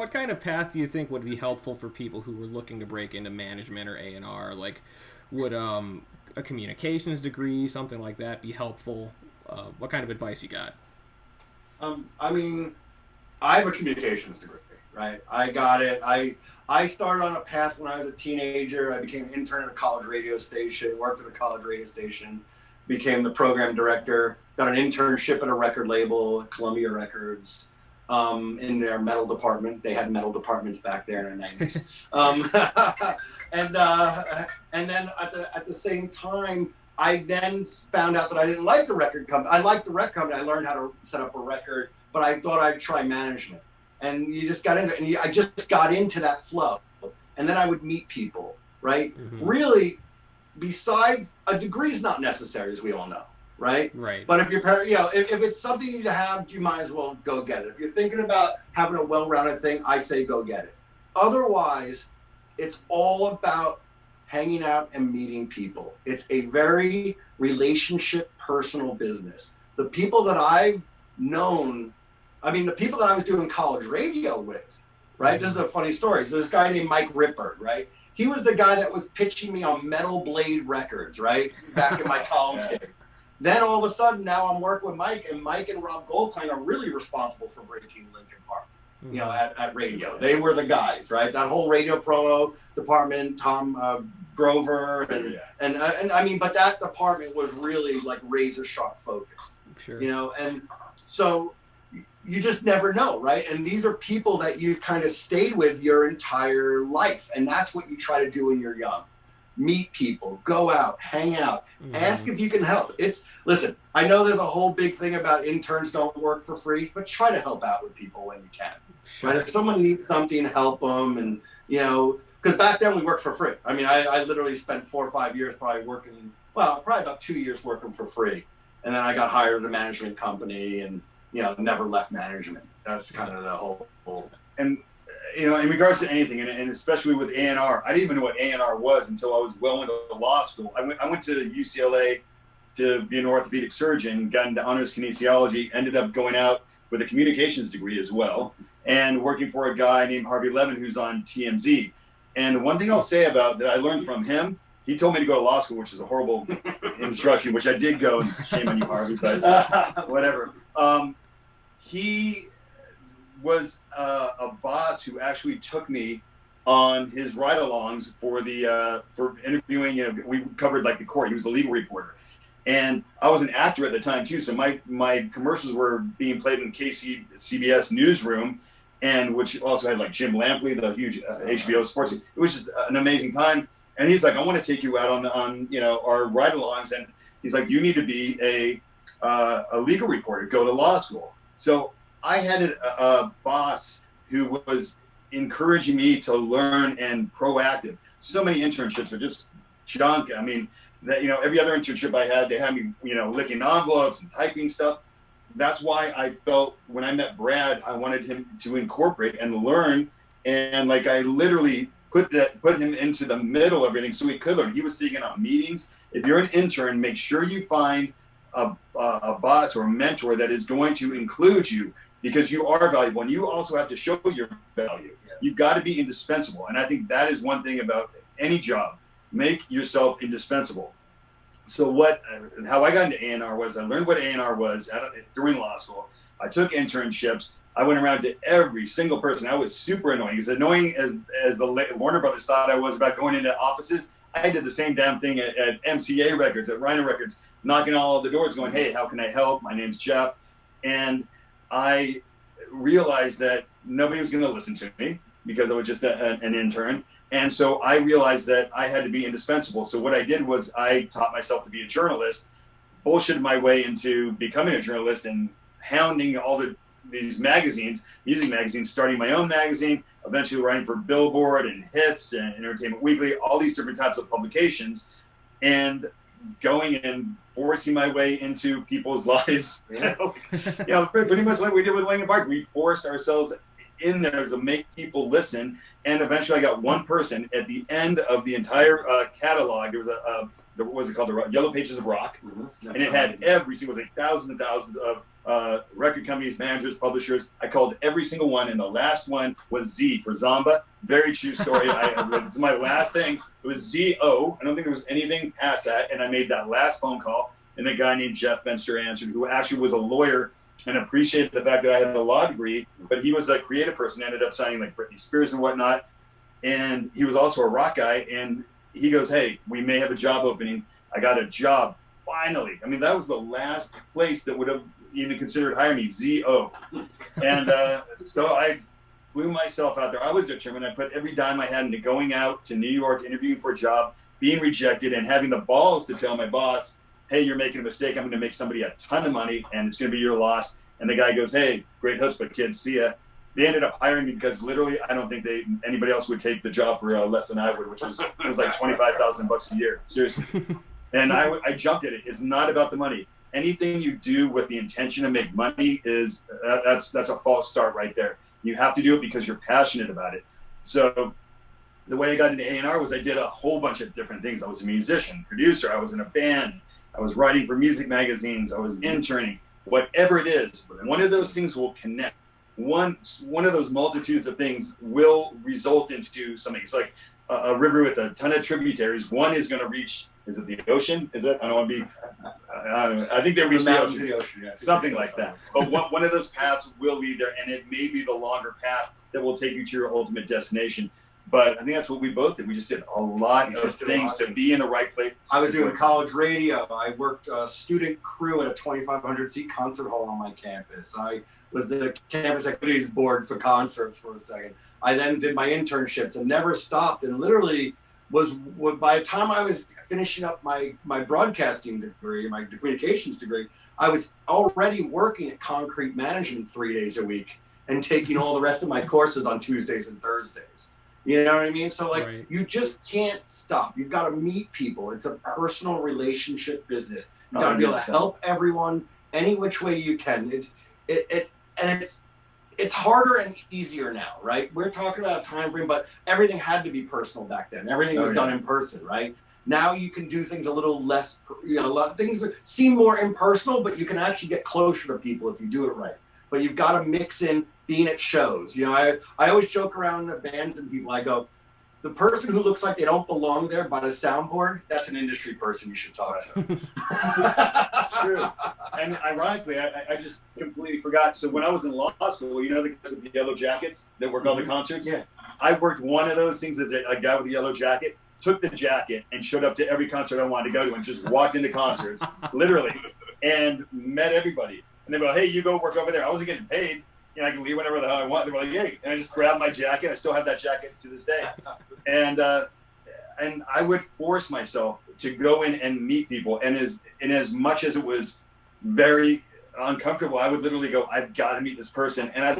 what kind of path do you think would be helpful for people who were looking to break into management or A&R? Like, would a communications degree, something like that, be helpful? What kind of advice you got? I mean, I have a communications degree, right? I got it. I started on a path when I was a teenager. I became an intern at a college radio station, worked at a college radio station, became the program director, got an internship at a record label, Columbia Records, in their metal department. They had metal departments back there in the 90s. And then at the same time, I then found out that I didn't like the record company. I liked the record company. I learned how to set up a record, but I thought I'd try management. And you just got into it. And I just got into that flow. And then I would meet people, right? Mm-hmm. Really, besides, a degree is not necessary, as we all know, right? Right. But if you're, if it's something you need to have, you might as well go get it. If you're thinking about having a well-rounded thing, I say go get it. Otherwise, it's all about hanging out and meeting people. It's a very relationship, personal business. The people that I've known, the people that I was doing college radio with, right? This is a funny story. So this guy named Mike Ripper, right? He was the guy that was pitching me on Metal Blade Records, right? Back in my college days. Then all of a sudden, now I'm working with Mike, and Mike and Rob Goldklang are really responsible for breaking Linkin Park. At radio. They were the guys, right? That whole radio promo department, Tom Grover, but that department was really like razor sharp focused. Sure. And so you just never know, right? And these are people that you've kind of stayed with your entire life, and that's what you try to do when you're young. Meet people, go out, hang out, ask if you can help. Listen, I know there's a whole big thing about interns don't work for free, but try to help out with people when you can. Sure. Right? If someone needs something, help them. And, because back then we worked for free. I literally spent 4 or 5 years probably about 2 years working for free. And then I got hired at a management company and, never left management. That's kind of the whole. And, in regards to anything, and especially with A&R, I didn't even know what A&R was until I was well into law school. I went to UCLA to be an orthopedic surgeon, got into honors kinesiology, ended up going out with a communications degree as well, and working for a guy named Harvey Levin who's on TMZ. And the one thing I'll say about that I learned from him, he told me to go to law school, which is a horrible instruction, which I did go, and shame on you, Harvey, but whatever. He was a boss who actually took me on his ride-alongs for interviewing. We covered like the court. He was the legal reporter, and I was an actor at the time too. So my commercials were being played in CBS newsroom, and which also had like Jim Lampley, the huge HBO sports. It was just an amazing time. And he's like, I want to take you out on our ride-alongs, and he's like, you need to be a legal reporter, go to law school. So I had a boss who was encouraging me to learn and proactive. So many internships are just junk. Every other internship I had, they had me, licking envelopes and typing stuff. That's why I felt when I met Brad, I wanted him to incorporate and learn. And like, I literally put him into the middle of everything so he could learn. He was seeing it on meetings. If you're an intern, make sure you find a boss or a mentor that is going to include you, because you are valuable, and you also have to show your value. Yeah. You've got to be indispensable. And I think that is one thing about any job. Make yourself indispensable. So how I got into A&R was I learned what A&R was during law school. I took internships. I went around to every single person. I was super annoying. As annoying as the Warner Brothers thought I was about going into offices, I did the same damn thing at MCA Records, at Rhino Records, knocking on all the doors going, hey, how can I help? My name's Jeff. And I realized that nobody was going to listen to me because I was just an intern. And so I realized that I had to be indispensable. So what I did was I taught myself to be a journalist, bullshitted my way into becoming a journalist and hounding all these magazines, music magazines, starting my own magazine, eventually writing for Billboard and Hits and Entertainment Weekly, all these different types of publications, and going and forcing my way into people's lives. Pretty much like we did with Linkin Park. We forced ourselves in there to make people listen. And eventually I got one person at the end of the entire catalog. There was what was it called, the Yellow Pages of Rock, and it had every single, like thousands and thousands of record companies, managers, publishers. I called every single one, and the last one was Z for Zomba. Very true story. It was my last thing. It was Z-O. I don't think there was anything past that, and I made that last phone call, and a guy named Jeff Fenster answered, who actually was a lawyer and appreciated the fact that I had a law degree, but he was a creative person, ended up signing like Britney Spears and whatnot, and he was also a rock guy, and he goes, hey, we may have a job opening. I got a job, finally. I mean, that was the last place that would have even considered hiring me, Z-O. And so I flew myself out there. I was determined. I put every dime I had into going out to New York, interviewing for a job, being rejected, and having the balls to tell my boss, hey, you're making a mistake. I'm going to make somebody a ton of money, and it's going to be your loss. And the guy goes, hey, great chutzpah, kids, see ya. They ended up hiring me because literally I don't think anybody else would take the job for less than I would, which was like $25,000 a year, seriously. And I jumped at it. It's not about the money. Anything you do with the intention to make money is that's a false start right there. You have to do it because you're passionate about it. So the way I got into A&R was I did a whole bunch of different things. I was a musician, producer. I was in a band. I was writing for music magazines. I was interning. Whatever it is, one of those things will connect. One of those multitudes of things will result into something. It's like a river with a ton of tributaries. One is going to reach, is it the ocean? Is it? I don't want to be, I think they reach the ocean. Yeah, something like that. But one of those paths will lead there, and it may be the longer path that will take you to your ultimate destination. But I think that's what we both did. We just did a lot of things to be in the right place. I was doing college radio. I worked student crew at a 2,500 seat concert hall on my campus. I was the campus activities board for concerts for a second. I then did my internships and never stopped, and literally was by the time I was finishing up my broadcasting degree, my communications degree, I was already working at Concrete Management 3 days a week and taking all the rest of my courses on Tuesdays and Thursdays. You know what I mean? So like, right. You just can't stop. You've got to meet people. It's a personal relationship business. You got to be able to help everyone any which way you can. It's harder and easier now, right? We're talking about a time frame, but everything had to be personal back then. Everything was done in person, right? Now you can do things a little less, things seem more impersonal, but you can actually get closer to people if you do it right. But you've got to mix in being at shows. I always joke around the bands and people. I go, the person who looks like they don't belong there by the soundboard, that's an industry person you should talk to. True. And ironically, I just completely forgot. So when I was in law school, the guys with the yellow jackets that work all the concerts? Yeah. I worked one of those things as a guy with a yellow jacket, took the jacket and showed up to every concert I wanted to go to and just walked into concerts, literally, and met everybody. And they go, hey, you go work over there. I wasn't getting paid. I can leave whenever the hell I want. They were like, hey. And I just grabbed my jacket. I still have that jacket to this day. And I would force myself to go in and meet people. And as much as it was very uncomfortable, I would literally go, I've got to meet this person. And I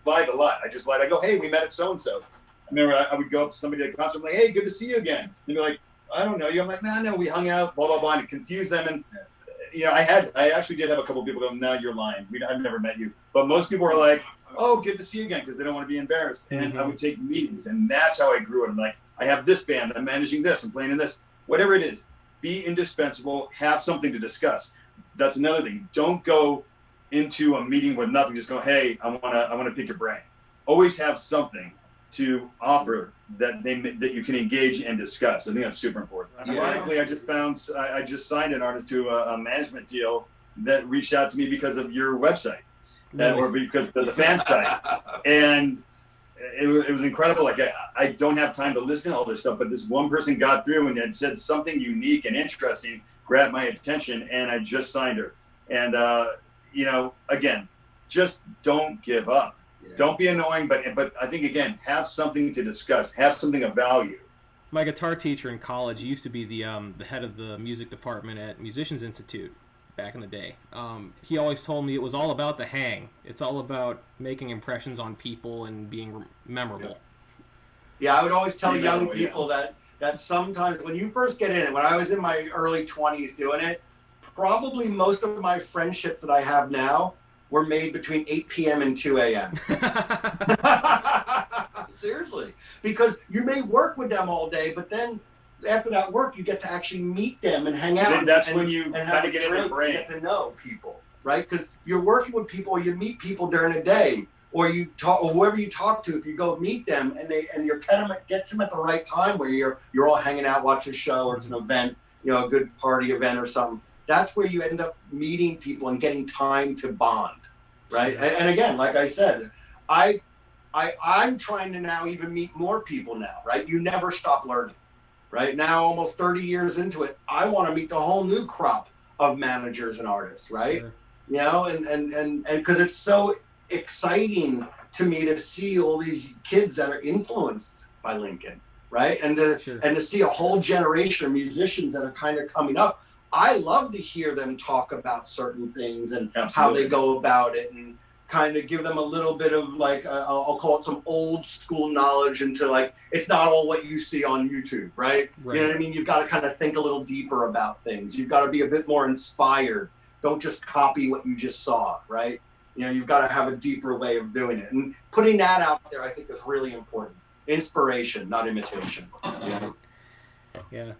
lied a lot. I just lied. I go, hey, we met at so-and-so. I remember I would go up to somebody at a concert. I'm like, hey, good to see you again. And they're like, I don't know you. I'm like, no, we hung out, blah, blah, blah, and confuse them. And I actually did have a couple of people go, no, you're lying. I've never met you. But most people are like, oh, good to see you again, because they don't want to be embarrassed. And I would take meetings, and that's how I grew it. I'm like, I have this band, I'm managing this, I'm playing in this. Whatever it is, be indispensable, have something to discuss. That's another thing. Don't go into a meeting with nothing. Just go, hey, I want to pick your brain. Always have something to offer that you can engage and discuss. I think that's super important. Yeah. Ironically, I just signed an artist to a management deal that reached out to me because of your website, or because of the fan site, and it was incredible. Like I don't have time to listen to all this stuff, but this one person got through and had said something unique and interesting, grabbed my attention, and I just signed her. And again, just don't give up. Yeah. Don't be annoying, but I think, again, have something to discuss. Have something of value. My guitar teacher in college used to be the head of the music department at Musicians Institute back in the day. He always told me it was all about the hang. It's all about making impressions on people and being memorable. Yeah, I would always tell young people that sometimes when you first get in, when I was in my early 20s doing it, probably most of my friendships that I have now were made between 8 p.m. and 2 a.m. Seriously. Because you may work with them all day, but then after that work, you get to actually meet them and hang out. Then that's and, when you and kind of get in their brain. Get to know people, right? Because you're working with people, you meet people during the day, or you talk, or whoever you talk to. If you go meet them, and you're kind of gets them at the right time where you're all hanging out, watching a show, or it's an event, a good party event or something. That's where you end up meeting people and getting time to bond, right? And again, like I said, I'm trying to now even meet more people now, right? You never stop learning, right? Now, almost 30 years into it, I want to meet the whole new crop of managers and artists, right? Sure. And because it's so exciting to me to see all these kids that are influenced by Linkin, right? And to see a whole generation of musicians that are kind of coming up. I love to hear them talk about certain things and how they go about it, and kind of give them a little bit of like, I'll call it some old school knowledge into like, it's not all what you see on YouTube, right? You know what I mean? You've got to kind of think a little deeper about things. You've got to be a bit more inspired. Don't just copy what you just saw, right? You've got to have a deeper way of doing it. And putting that out there, I think, is really important. Inspiration, not imitation. Yeah.